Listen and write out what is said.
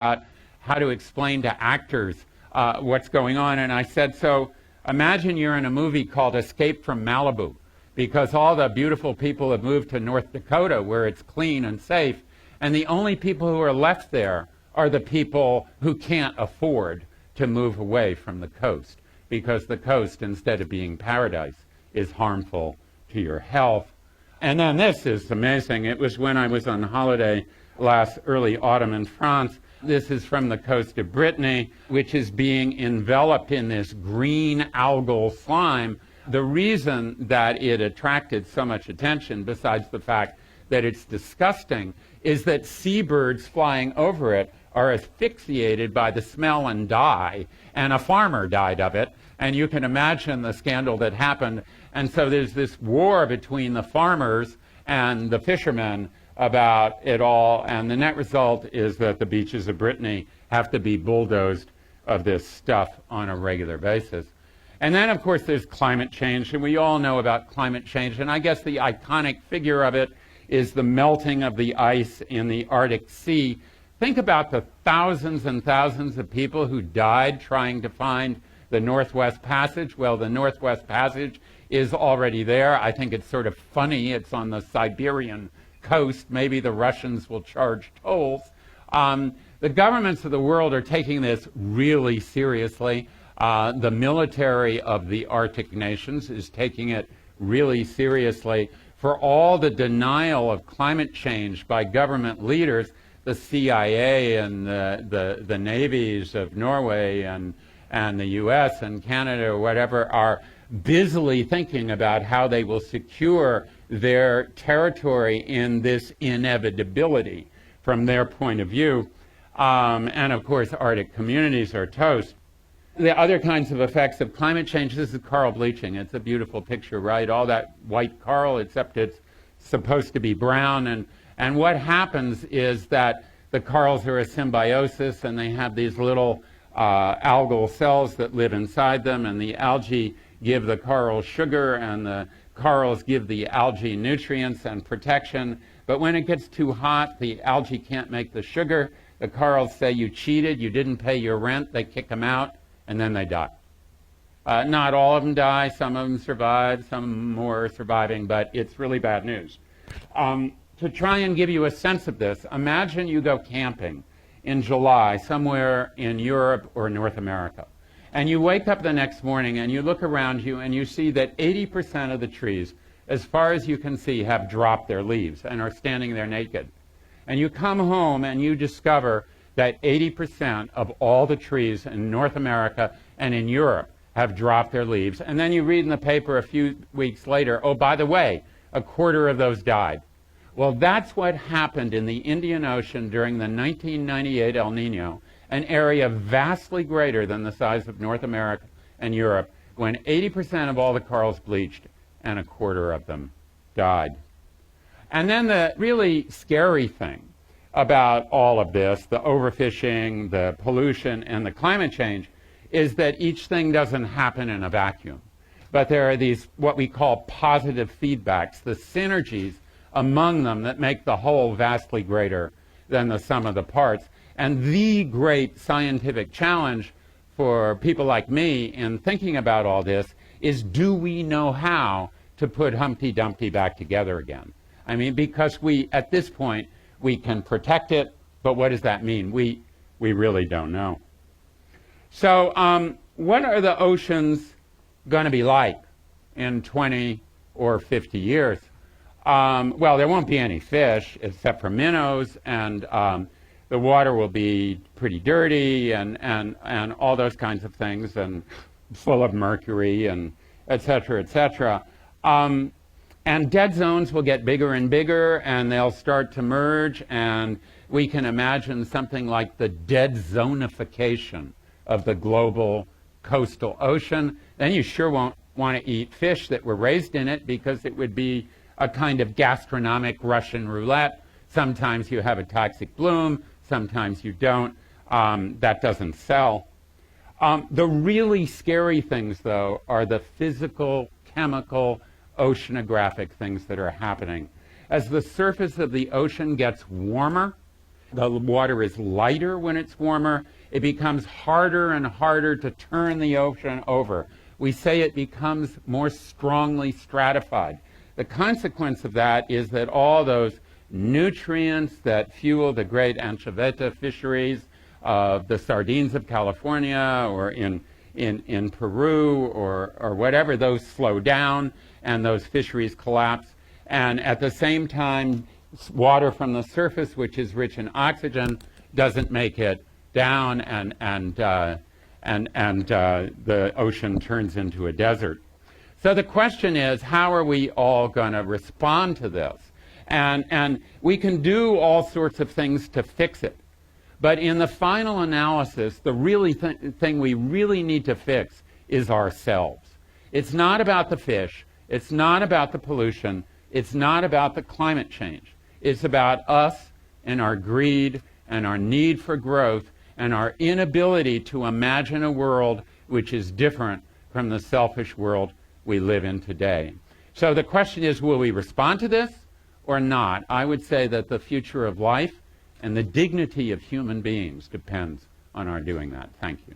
how to explain to actors what's going on. And I said, so imagine you're in a movie called Escape from Malibu, because all the beautiful people have moved to North Dakota where it's clean and safe, and the only people who are left there are the people who can't afford to move away from the coast, because the coast, instead of being paradise, is harmful to your health. And then this is amazing. It was when I was on holiday last early autumn in France. This is from the coast of Brittany, which is being enveloped in this green algal slime. The reason that it attracted so much attention, besides the fact that it's disgusting, is that seabirds flying over it are asphyxiated by the smell and die, and a farmer died of it. And you can imagine the scandal that happened. And so there's this war between the farmers and the fishermen about it all, and the net result is that the beaches of Brittany have to be bulldozed of this stuff on a regular basis. And then, of course, there's climate change, and we all know about climate change, and I guess the iconic figure of it is the melting of the ice in the Arctic Sea. Think about the thousands and thousands of people who died trying to find the Northwest Passage. Well, the Northwest Passage is already there. I think it's sort of funny. It's on the Siberian coast. Maybe the Russians will charge tolls. The governments of the world are taking this really seriously. The military of the Arctic nations is taking it really seriously. For all the denial of climate change by government leaders, the CIA and the navies of Norway and the US and Canada or whatever are busily thinking about how they will secure their territory in this inevitability from their point of view. And of course, Arctic communities are toast. The other kinds of effects of climate change, this is coral bleaching. It's a beautiful picture, right? All that white coral, except it's supposed to be brown. And what happens is that the corals are a symbiosis, and they have these little algal cells that live inside them, and the algae give the coral sugar, and the corals give the algae nutrients and protection. But when it gets too hot, the algae can't make the sugar. The corals say, you cheated, you didn't pay your rent. They kick them out, and then they die. Not all of them die. Some of them survive, some more are surviving, but it's really bad news. To try and give you a sense of this, imagine you go camping in July somewhere in Europe or North America. And you wake up the next morning and you look around you and you see that 80% of the trees, as far as you can see, have dropped their leaves and are standing there naked. And you come home and you discover that 80% of all the trees in North America and in Europe have dropped their leaves. And then you read in the paper a few weeks later, oh, by the way, a quarter of those died. Well, that's what happened in the Indian Ocean during the 1998 El Nino, an area vastly greater than the size of North America and Europe, when 80% of all the corals bleached and a quarter of them died. And then the really scary thing about all of this, the overfishing, the pollution, and the climate change, is that each thing doesn't happen in a vacuum. But there are these, what we call positive feedbacks, the synergies among them that make the whole vastly greater than the sum of the parts. And the great scientific challenge for people like me in thinking about all this is, do we know how to put Humpty Dumpty back together again? I mean, because we, at this point, we can protect it, but what does that mean? We really don't know. So what are the oceans going to be like in 20 or 50 years? Well, there won't be any fish except for minnows, and the water will be pretty dirty and all those kinds of things, and full of mercury and et cetera, et cetera. And dead zones will get bigger and bigger, and they'll start to merge, and we can imagine something like the dead zonification of the global coastal ocean. Then you sure won't want to eat fish that were raised in it, because it would be a kind of gastronomic Russian roulette. Sometimes you have a toxic bloom, sometimes you don't. That doesn't sell. The really scary things, though, are the physical, chemical, oceanographic things that are happening. As the surface of the ocean gets warmer, The water is lighter when it's warmer. It becomes harder and harder to turn the ocean over. We say it becomes more strongly stratified. The consequence of that is that all those nutrients that fuel the great anchoveta fisheries, the sardines of California or in Peru or whatever, those slow down and those fisheries collapse. And at the same time, water from the surface, which is rich in oxygen, doesn't make it down, and the ocean turns into a desert. So the question is, how are we all going to respond to this? And we can do all sorts of things to fix it. But in the final analysis, the really thing we really need to fix is ourselves. It's not about the fish. It's not about the pollution. It's not about the climate change. It's about us and our greed and our need for growth and our inability to imagine a world which is different from the selfish world we live in today. So the question is, will we respond to this or not? I would say that the future of life and the dignity of human beings depends on our doing that. Thank you.